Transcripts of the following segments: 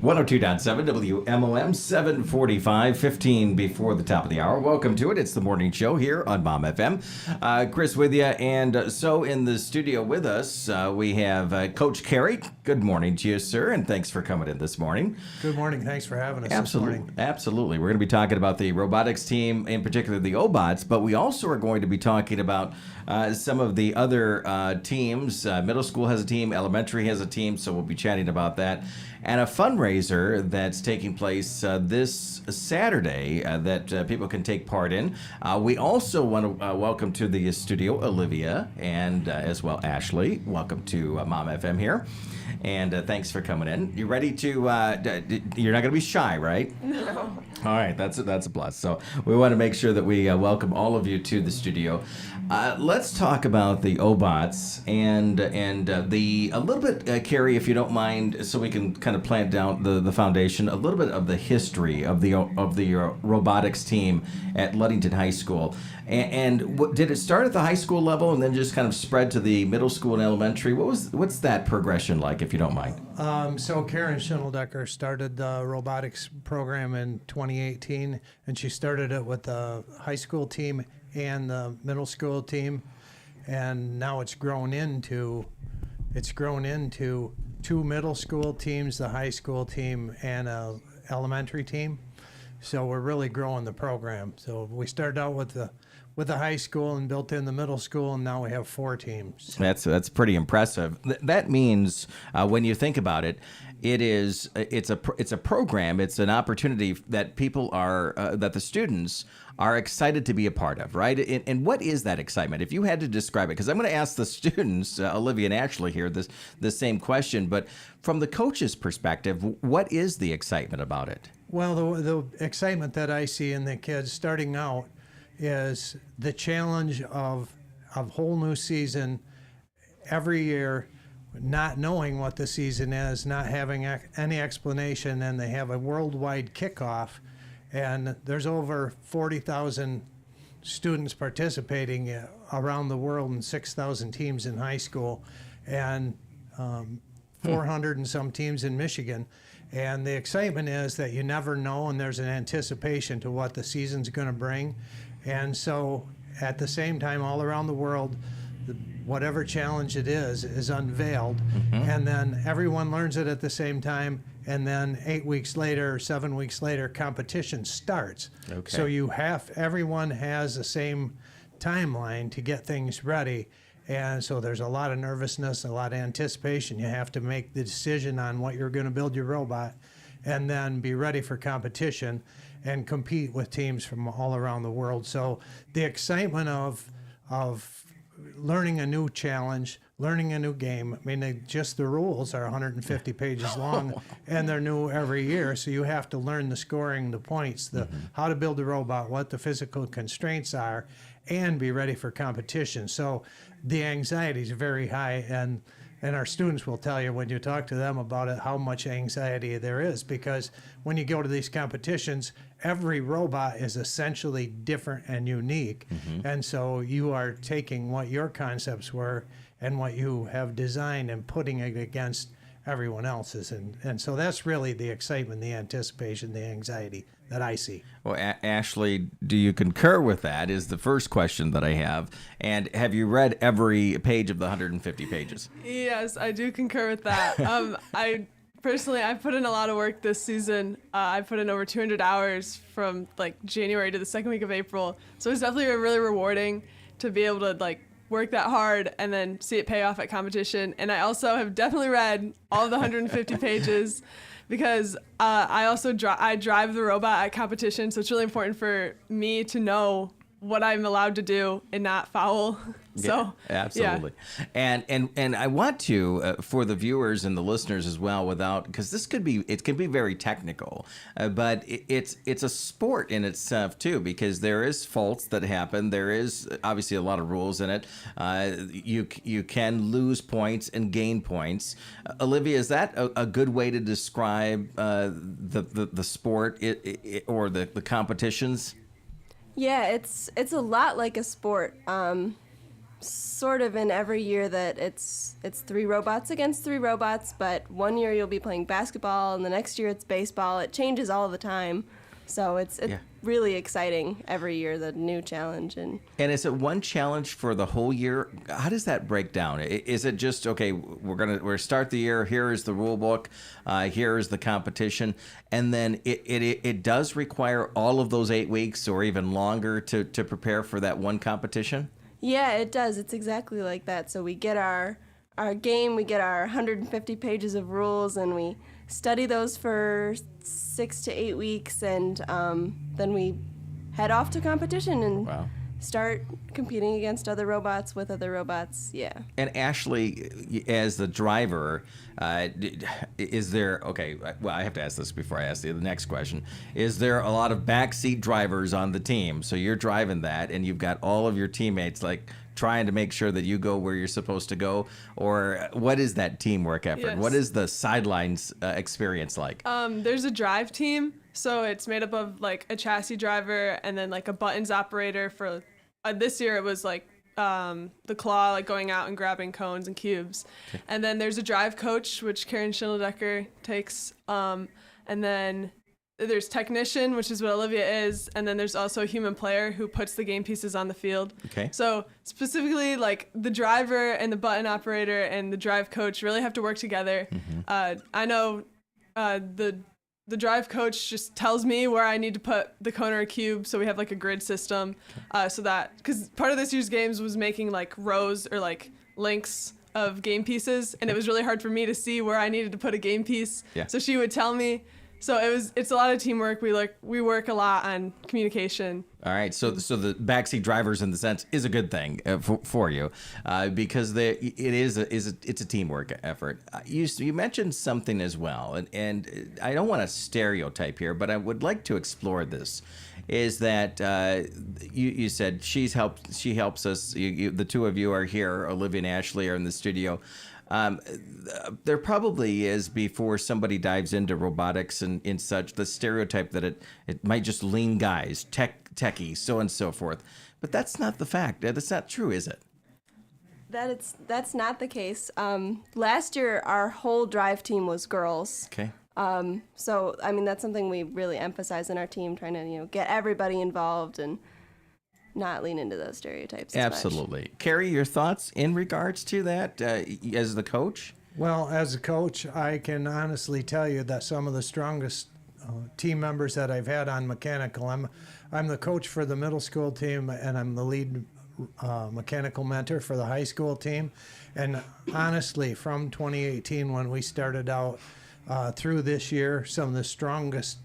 102.7 WMOM, 745, 15 before the top of the hour. Welcome to it. It's the morning show here on Mom FM. Chris with you. And so in the studio with us, we have Coach Cary. Good morning to you, sir, and thanks for coming in this morning. Good morning. Thanks for having us Absolutely. this morning. Absolutely. We're going to be talking about the robotics team, in particular the OBOTs, but we also are going to be talking about some of the other teams. Middle school has a team, elementary has a team, so we'll be chatting about that. And a fundraiser that's taking place this Saturday that people can take part in. We also want to welcome to the studio Olivia and as well Ashley. Welcome to Mom FM here. And thanks for coming in. You ready to, you're not going to be shy, right? No. All right, that's a plus. So we want to make sure that we welcome all of you to the studio. Let's talk about the OBOTs and a little bit, Cary, if you don't mind, so we can kind of plant down the foundation, a little bit of the history of the robotics team at Ludington High School. And did it start at the high school level and then just kind of spread to the middle school and elementary? What's that progression like, if you don't mind? So Cary Shineldecker started the robotics program in 2018, and she started it with the high school team and the middle school team, and now it's grown into two middle school teams, the high school team, and a elementary team. So we're really growing the program. So we started out with the high school and built in the middle school, and now we have 4 teams. That's pretty impressive. That means when you think about it, it's a program. It's an opportunity that people are that the students are excited to be a part of, right? And what is that excitement? If you had to describe it, because I'm going to ask the students, Olivia and Ashley here, the same question, but from the coach's perspective, what is the excitement about it? Well, the excitement that I see in the kids starting out is the challenge of a whole new season every year, not knowing what the season is, not having any explanation, and they have a worldwide kickoff, and there's over 40,000 students participating around the world and 6,000 teams in high school, and 400 and some teams in Michigan. And the excitement is that you never know, and there's an anticipation to what the season's going to bring. And so at the same time, all around the world, whatever challenge it is unveiled. Mm-hmm. And then everyone learns it at the same time. And then 8 weeks later, 7 weeks later, competition starts. Okay. So everyone has the same timeline to get things ready. And so there's a lot of nervousness, a lot of anticipation. You have to make the decision on what you're going to build your robot and then be ready for competition and compete with teams from all around the world. So the excitement of learning a new challenge, learning a new game. I mean, just the rules are 150 pages long, and they're new every year. So you have to learn the scoring, the points, how to build a robot, what the physical constraints are, and be ready for competition. So the anxiety is very high, and our students will tell you when you talk to them about it how much anxiety there is, because when you go to these competitions, every robot is essentially different and unique. Mm-hmm. And so you are taking what your concepts were and what you have designed and putting it against everyone else's. And so that's really the excitement, the anticipation, the anxiety that I see. Well, Ashley, do you concur with that is the first question that I have. And have you read every page of the 150 pages? Yes, I do concur with that. I put in a lot of work this season. I put in over 200 hours from like January to the second week of April. So it's definitely really rewarding to be able to work that hard and then see it pay off at competition. And I also have definitely read all of the 150 pages because I also drive the robot at competition. So it's really important for me to know what I'm allowed to do and not foul. So yeah, absolutely. Yeah. And I want to for the viewers and the listeners as well, because it can be very technical, but it's a sport in itself too, because there is faults that happen. There is obviously a lot of rules in it. You can lose points and gain points. Olivia, is that a good way to describe the sport or the competitions? Yeah, it's a lot like a sport. sort of in every year that it's 3 robots against 3 robots, but one year you'll be playing basketball and the next year it's baseball. It changes all the time. So it's really exciting every year, the new challenge. And is it one challenge for the whole year? How does that break down? Is it just, okay, we're start the year, here is the rule book, here is the competition, and then it does require all of those 8 weeks or even longer to prepare for that one competition? Yeah, it does. It's exactly like that. So we get our game, we get our 150 pages of rules, and we study those for 6 to 8 weeks, and then we head off to competition and start competing against other robots with other robots. Yeah. And Ashley, as the driver, is there, okay, well, I have to ask this before I ask the next question. Is there a lot of backseat drivers on the team? So you're driving that, and you've got all of your teammates, like, trying to make sure that you go where you're supposed to go? Or what is that teamwork effort? Yes. What is the sidelines experience like? There's a drive team, so it's made up of like a chassis driver and then like a buttons operator for this year it was like the claw, like going out and grabbing cones and cubes. Okay. And then there's a drive coach, which Cary Shineldecker takes. And then there's technician, which is what Olivia is, and then there's also a human player who puts the game pieces on the field. Okay. So specifically, like the driver and the button operator and the drive coach really have to work together. Mm-hmm. I know the drive coach just tells me where I need to put the cone or a cube, so we have like a grid system, so that, because part of this year's games was making like rows or like links of game pieces, and it was really hard for me to see where I needed to put a game piece. Yeah. So she would tell me. So it's a lot of teamwork. We work a lot on communication. All right. So the backseat drivers, in the sense, is a good thing for you, because it's a teamwork effort. You mentioned something as well, and I don't want to stereotype here, but I would like to explore this. Is that you said she helps us. The two of you are here. Olivia and Ashley are in the studio. There probably is, before somebody dives into robotics and such, the stereotype that it might just lean guys, techie, so and so forth. But that's not the fact. That's not true, is it? That's not the case. Last year, our whole drive team was girls. Okay. So I mean, that's something we really emphasize in our team, trying to get everybody involved and not lean into those stereotypes. Absolutely. Cary, your thoughts in regards to that as the coach? Well, as a coach, I can honestly tell you that some of the strongest team members that I've had on mechanical, I'm the coach for the middle school team, and I'm the lead mechanical mentor for the high school team. And honestly, from 2018, when we started out through this year, some of the strongest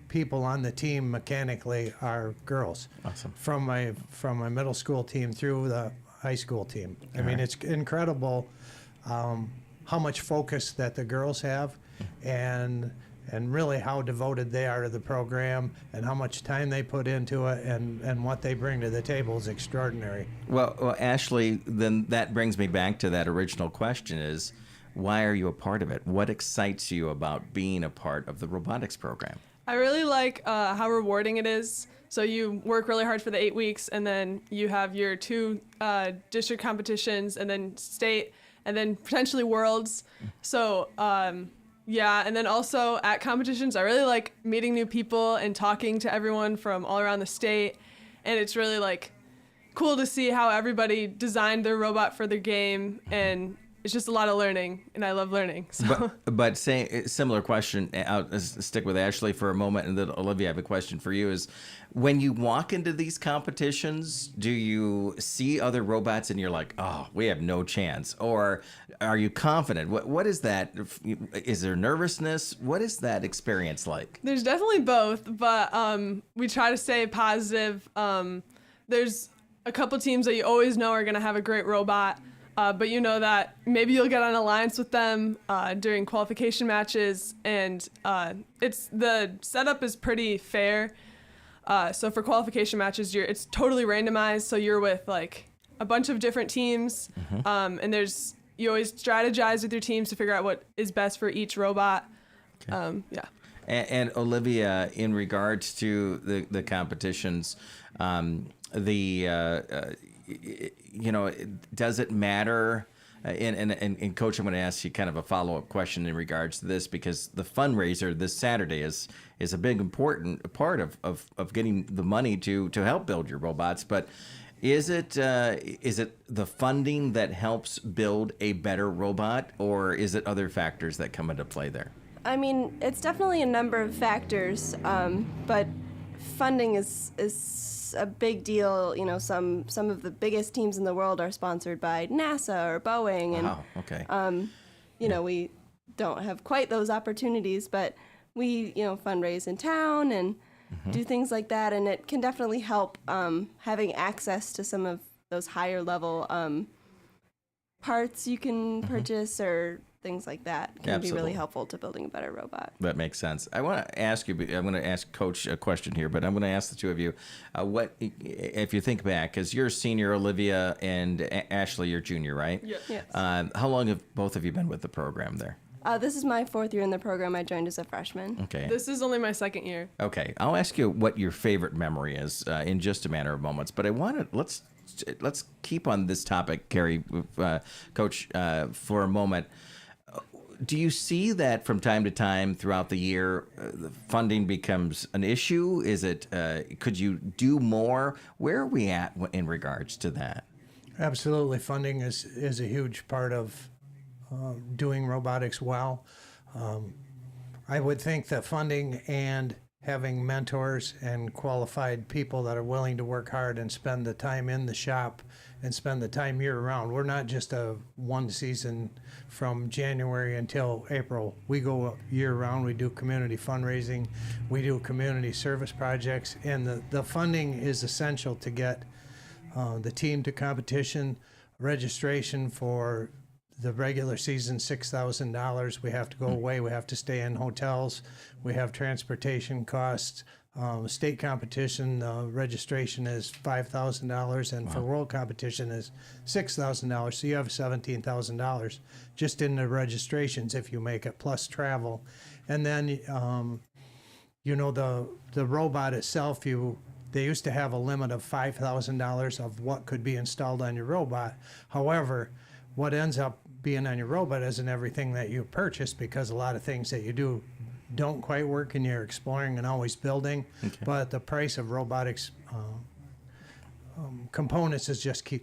people on the team mechanically are girls. Awesome. From my middle school team through the high school team. I mean, it's incredible how much focus that the girls have, and really how devoted they are to the program, and how much time they put into it, and what they bring to the table is extraordinary. Well, Ashley, then that brings me back to that original question: is why are you a part of it? What excites you about being a part of the robotics program? I really like how rewarding it is. So you work really hard for the 8 weeks, and then you have your 2 district competitions, and then state, and then potentially worlds. So yeah, and then also at competitions, I really like meeting new people and talking to everyone from all around the state. And it's really like cool to see how everybody designed their robot for their game, and it's just a lot of learning, and I love learning. So. But saying similar question, I'll stick with Ashley for a moment, and then Olivia, I have a question for you. Is when you walk into these competitions, do you see other robots and you're like, oh, we have no chance? Or are you confident? What is that? Is there nervousness? What is that experience like? There's definitely both, but we try to stay positive. There's a couple teams that you always know are going to have a great robot. But you know that maybe you'll get on alliance with them during qualification matches, and the setup is pretty fair. So for qualification matches, it's totally randomized. So you're with like a bunch of different teams, and you always strategize with your teams to figure out what is best for each robot. Okay. Yeah. And Olivia, in regards to the competitions, does it matter? And Coach, I'm going to ask you kind of a follow-up question in regards to this, because the fundraiser this Saturday is a big important part of getting the money to help build your robots. But is it the funding that helps build a better robot, or is it other factors that come into play there? I mean, it's definitely a number of factors, but funding is a big deal. You know, some of the biggest teams in the world are sponsored by NASA or Boeing, and Wow, okay. We don't have quite those opportunities, but we fundraise in town and do things like that, and it can definitely help having access to some of those higher level parts you can purchase or things like that can be really helpful to building a better robot. That makes sense. I want to ask you, I'm going to ask Coach a question here, but I'm going to ask the two of you, what, if you think back, because you're a senior, Olivia, and Ashley, you're junior, right? Yes. How long have both of you been with the program there? This is my 4th year in the program. I joined as a freshman. Okay. This is only my 2nd year. Okay. I'll ask you what your favorite memory is in just a matter of moments, but I want to, let's keep on this topic, Cary, Coach, for a moment. Do you see that from time to time throughout the year, the funding becomes an issue? Is it, could you do more? Where are we at in regards to that? Absolutely. Funding is a huge part of doing robotics well. I would think that funding and having mentors and qualified people that are willing to work hard and spend the time in the shop and spend the time year round. We're not just a one season from January until April. We go year round. We do community fundraising. We do community service projects. And the funding is essential to get the team to competition. Registration for the regular season, $6,000. We have to go away. We have to stay in hotels. We have transportation costs. State competition registration is $5,000, and for world competition is $6,000. So you have $17,000 just in the registrations if you make it, plus travel. And then the robot itself, they used to have a limit of $5,000 of what could be installed on your robot. However, what ends up being on your robot isn't everything that you purchase, because a lot of things that you do don't quite work and you're exploring and always building. Okay. But the price of robotics components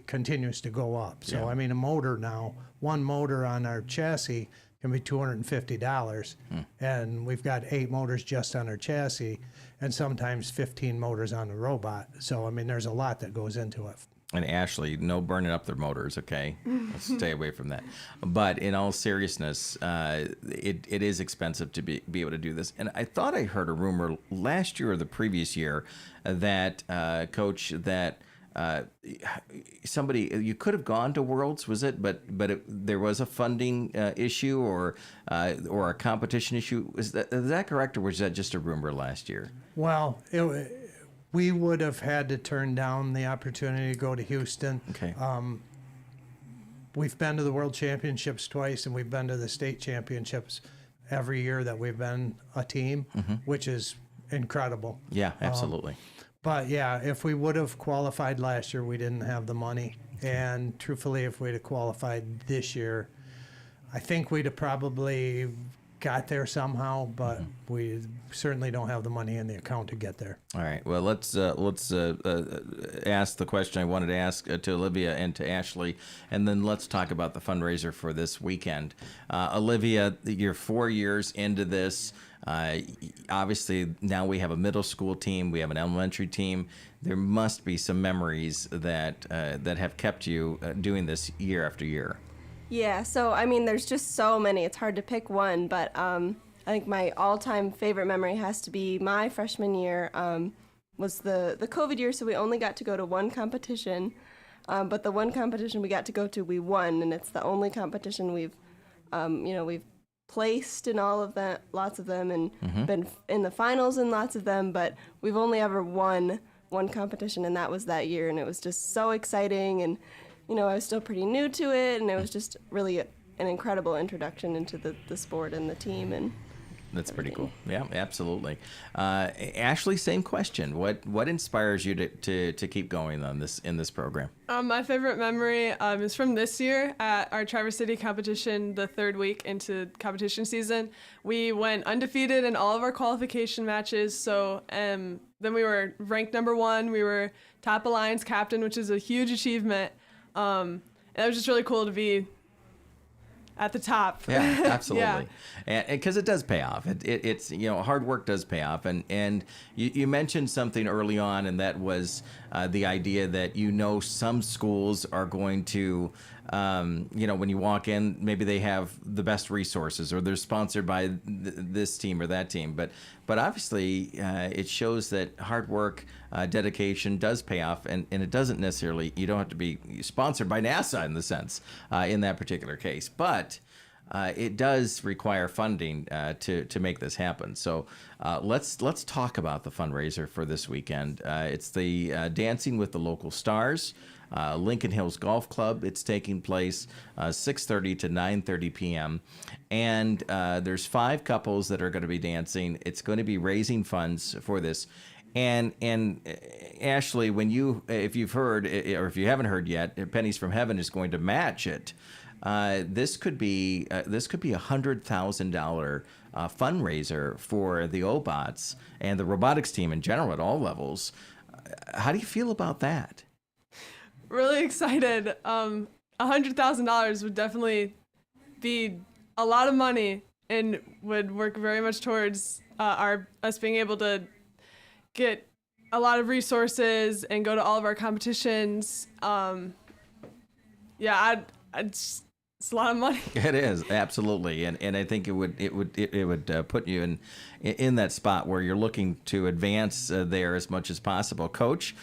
continues to go up. So, I mean, a motor now, one motor on our chassis can be $250, and we've got 8 motors just on our chassis, and sometimes 15 motors on the robot. So, I mean, there's a lot that goes into it. And Ashley, no burning up their motors, okay? Let's stay away from that. But in all seriousness, it is expensive to be able to do this. And I thought I heard a rumor last year or the previous year that, Coach, that you could have gone to Worlds, was it? But there was a funding issue or a competition issue. Is that correct, or was that just a rumor last year? Well, we would have had to turn down the opportunity to go to Houston. Okay. We've been to the World Championships twice, and we've been to the state championships every year that we've been a team, which is incredible. Yeah, absolutely. But yeah, if we would have qualified last year, we didn't have the money. And truthfully, if we'd have qualified this year, I think we'd have probably got there somehow, but we certainly don't have the money in the account to get there. All right. Well, let's ask the question I wanted to ask to Olivia and to Ashley, and then let's talk about the fundraiser for this weekend. Olivia, you're 4 years into this. Obviously, now we have a middle school team. We have an elementary team. There must be some memories that have kept you doing this year after year. Yeah, so I mean, there's just so many. It's hard to pick one, but I think my all-time favorite memory has to be my freshman year. Was the COVID year, so we only got to go to one competition. But the one competition we got to go to, we won, and it's the only competition we've placed in all of them, lots of them, and been in the finals in lots of them. But we've only ever won one competition, and that was that year, and it was just so exciting. And I was still pretty new to it, and it was just really an incredible introduction into the sport and the team. And That's pretty everything. cool. Yeah, absolutely. Ashley, same question. What inspires you to keep going on in this program? My favorite memory is from this year at our Traverse City competition, the third week into competition season. We went undefeated in all of our qualification matches. So then we were ranked number 1. We were top alliance captain, which is a huge achievement. And it was just really cool to be at the top. Yeah, absolutely. Yeah. And because it does pay off. It's hard work does pay off. And you mentioned something early on, and that was the idea that some schools are going to when you walk in, maybe they have the best resources, or they're sponsored by this team or that team. But obviously, it shows that hard work, dedication does pay off, and it doesn't necessarily, you don't have to be sponsored by NASA in the sense, in that particular case. But it does require funding to make this happen. So let's talk about the fundraiser for this weekend. It's the Dancing with the Local Stars. Lincoln Hills Golf Club. It's taking place 6:30 to 9:30 p.m. And there's 5 couples that are going to be dancing. It's going to be raising funds for this. And Ashley, if you've heard, or if you haven't heard yet, Pennies from Heaven is going to match it. This could be $100,000 fundraiser for the OBOTs and the robotics team in general at all levels. How do you feel about that? Really excited. $100,000 would definitely be a lot of money and would work very much towards us being able to get a lot of resources and go to all of our competitions. It's a lot of money. It is, absolutely, and I think it would put you in that spot where you're looking to advance there as much as possible. Coach,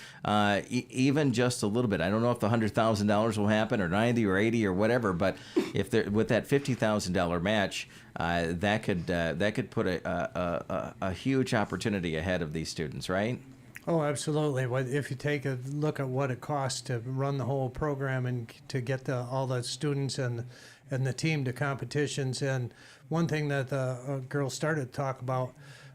even just a little bit. I don't know if the $100,000 will happen, or 90 or 80 or whatever, but if with that $50,000 match, that could put a huge opportunity ahead of these students, right? Oh, absolutely. If you take a look at what it costs to run the whole program and to get all the students and the team to competitions, and one thing that the girls started to talk about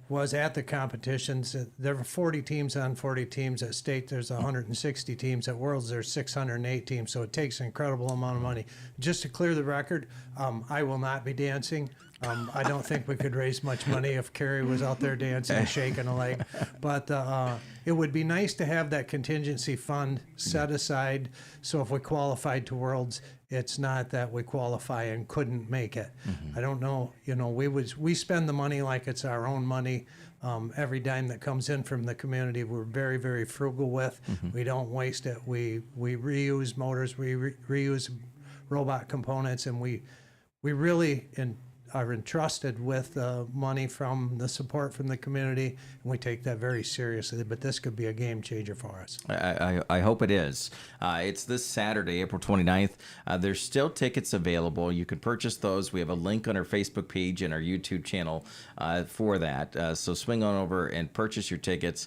was at the competitions, there were 40 teams on 40 teams. At state, there's 160 teams. At Worlds, there's 608 teams. So it takes an incredible amount of money. Just to clear the record, I will not be dancing. I don't think we could raise much money if Cary was out there dancing and shaking a leg. But it would be nice to have that contingency fund set aside, so if we qualified to Worlds, it's not that we qualify and couldn't make it. Mm-hmm. I don't know. We spend the money like it's our own money. Every dime that comes in from the community, we're very, very frugal with. Mm-hmm. We don't waste it. We reuse motors. We reuse robot components, and we really are entrusted with money from the support from the community, and we take that very seriously. But this could be a game changer for us. I hope it is. It's this Saturday, April 29th. There's still tickets available. You can purchase those. We have a link on our Facebook page and our YouTube channel for that. So swing on over and purchase your tickets.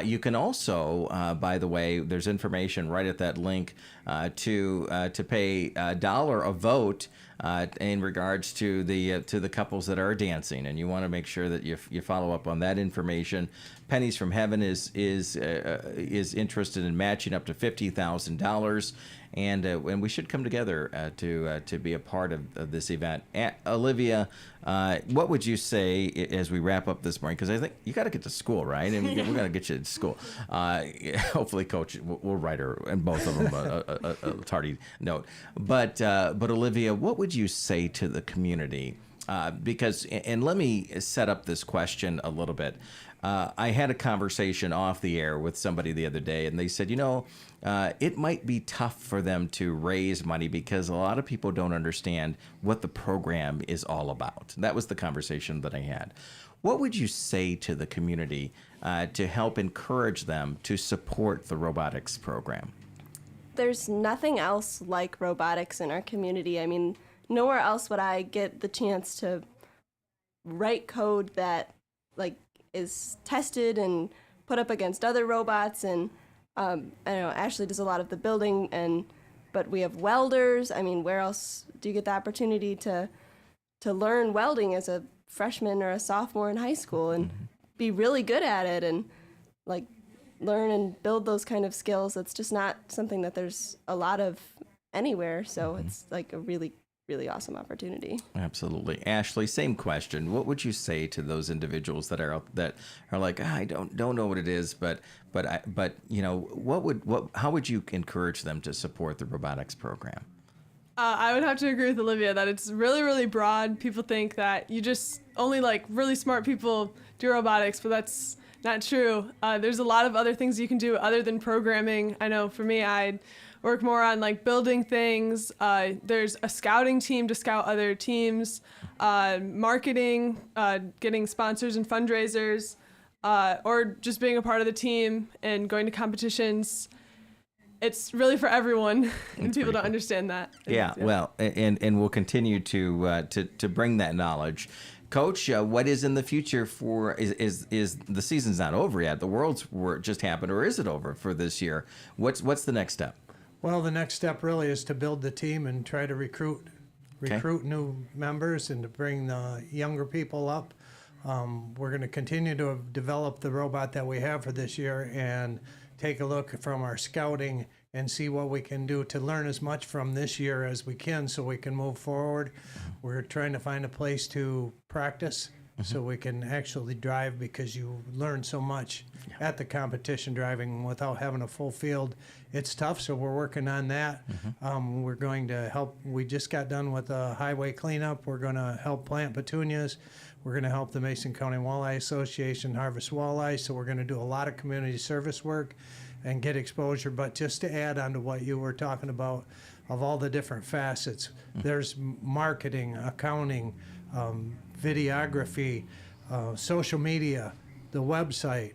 You can also, by the way, there's information right at that link to pay $1 a vote in regards to the couples that are dancing, and you want to make sure that you follow up on that information. Pennies from Heaven is interested in matching up to $50,000, and we should come together to be a part of this event. Olivia, what would you say as we wrap up this morning? Because I think you got to get to school, right? And we're going to get you to school. Hopefully, Coach will write her and both of them a tardy note. But Olivia, what would you say to the community? Because let me set up this question a little bit. I had a conversation off the air with somebody the other day, and they said, it might be tough for them to raise money because a lot of people don't understand what the program is all about. That was the conversation that I had. What would you say to the community to help encourage them to support the robotics program? There's nothing else like robotics in our community. I mean, nowhere else would I get the chance to write code that is tested and put up against other robots. And I know Ashley does a lot of the building, but we have welders. I mean, where else do you get the opportunity to learn welding as a freshman or a sophomore in high school and be really good at it and like learn and build those kind of skills. It's just not something that there's a lot of anywhere. So it's like a really, really awesome opportunity. Absolutely. Ashley, same question. What would you say to those individuals that are like, I don't know what it is, but you know, how would you encourage them to support the robotics program? I would have to agree with Olivia that it's really, really broad. People think that you just only like really smart people do robotics, but that's not true. There's a lot of other things you can do other than programming. I know for me, I'd work more on like building things. There's a scouting team to scout other teams, marketing, getting sponsors and fundraisers, or just being a part of the team and going to competitions. It's really for everyone, and people don't understand that. Yeah, well, and we'll continue to bring that knowledge. Coach, what is in the future for, is the season's not over yet, the Worlds just happened, or is it over for this year? What's the next step? Well, the next step really is to build the team and try to recruit new members and to bring the younger people up. We're going to continue to develop the robot that we have for this year and take a look from our scouting and see what we can do to learn as much from this year as we can so we can move forward. We're trying to find a place to practice so we can actually drive, because you learn so much at the competition driving without having a full field. It's tough, so we're working on that. We're going to help. We just got done with a highway cleanup. We're going to help plant petunias. We're going to help the Mason County Walleye Association harvest walleye. So we're going to do a lot of community service work and get exposure. But just to add on to what you were talking about, of all the different facets, there's marketing, accounting, videography, social media, the website,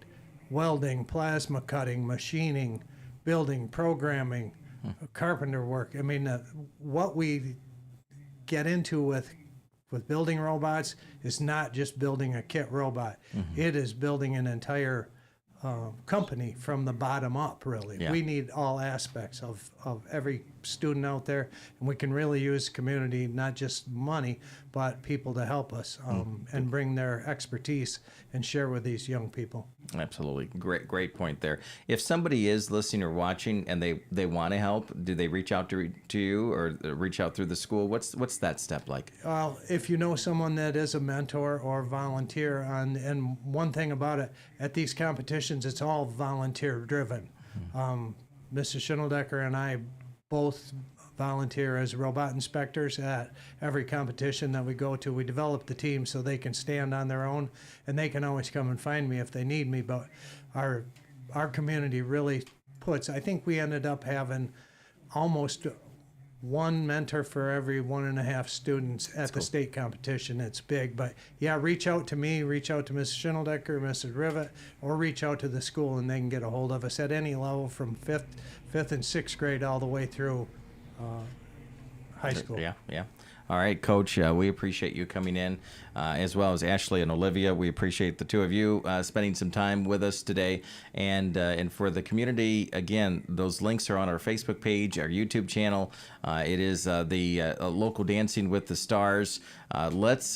welding, plasma cutting, machining, building, programming, carpenter work. I mean, what we get into with building robots is not just building a kit robot. It is building an entire company from the bottom up, really. Yeah. We need all aspects of every student out there, and we can really use community, not just money, but people to help us and bring their expertise and share with these young people. Absolutely. Great point there. If somebody is listening or watching and they want to help, do they reach out to you or reach out through the school? What's that step like? Well, if you know someone that is a mentor or volunteer, and one thing about it, at these competitions, it's all volunteer driven. Mrs. Shineldecker and I both volunteer as robot inspectors at every competition that we go to. We develop the team so they can stand on their own, and they can always come and find me if they need me. But our community really puts, I think we ended up having almost one mentor for every 1.5 students at the state competition. It's big. But yeah, reach out to me, reach out to Mrs. Shineldecker, Mrs. Rivet, or reach out to the school, and they can get a hold of us at any level from fifth and sixth grade all the way through high school. Yeah. All right, Coach, we appreciate you coming in, as well as Ashley and Olivia. We appreciate the two of you spending some time with us today. And for the community, again, those links are on our Facebook page, our YouTube channel. It is the local Dancing with the Stars. Let's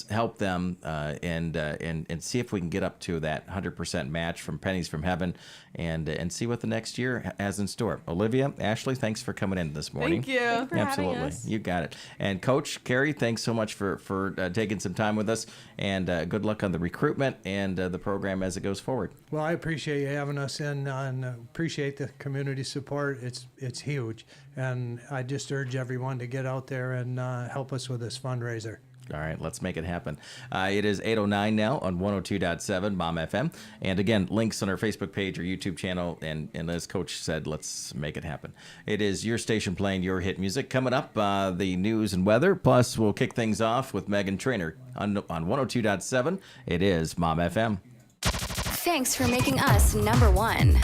help them and see if we can get up to that 100% match from Pennies from Heaven, and see what the next year has in store. Olivia, Ashley, thanks for coming in this morning. Thank you. Thank you for having Absolutely, us. you got it. And Coach Cary, thanks so much for taking some time with us, and good luck on the recruitment and the program as it goes forward. Well, I appreciate you having us in, and appreciate the community support. It's huge, and I just urge everyone to get out there and help us with this fundraiser. All right, let's make it happen. It is 8:09 now on 102.7 Mom FM. And again, links on our Facebook page or YouTube channel. And as Coach said, let's make it happen. It is your station playing your hit music. Coming up, the news and weather. Plus, we'll kick things off with Megan Trainor on 102.7. It is Mom FM. Thanks for making us number one.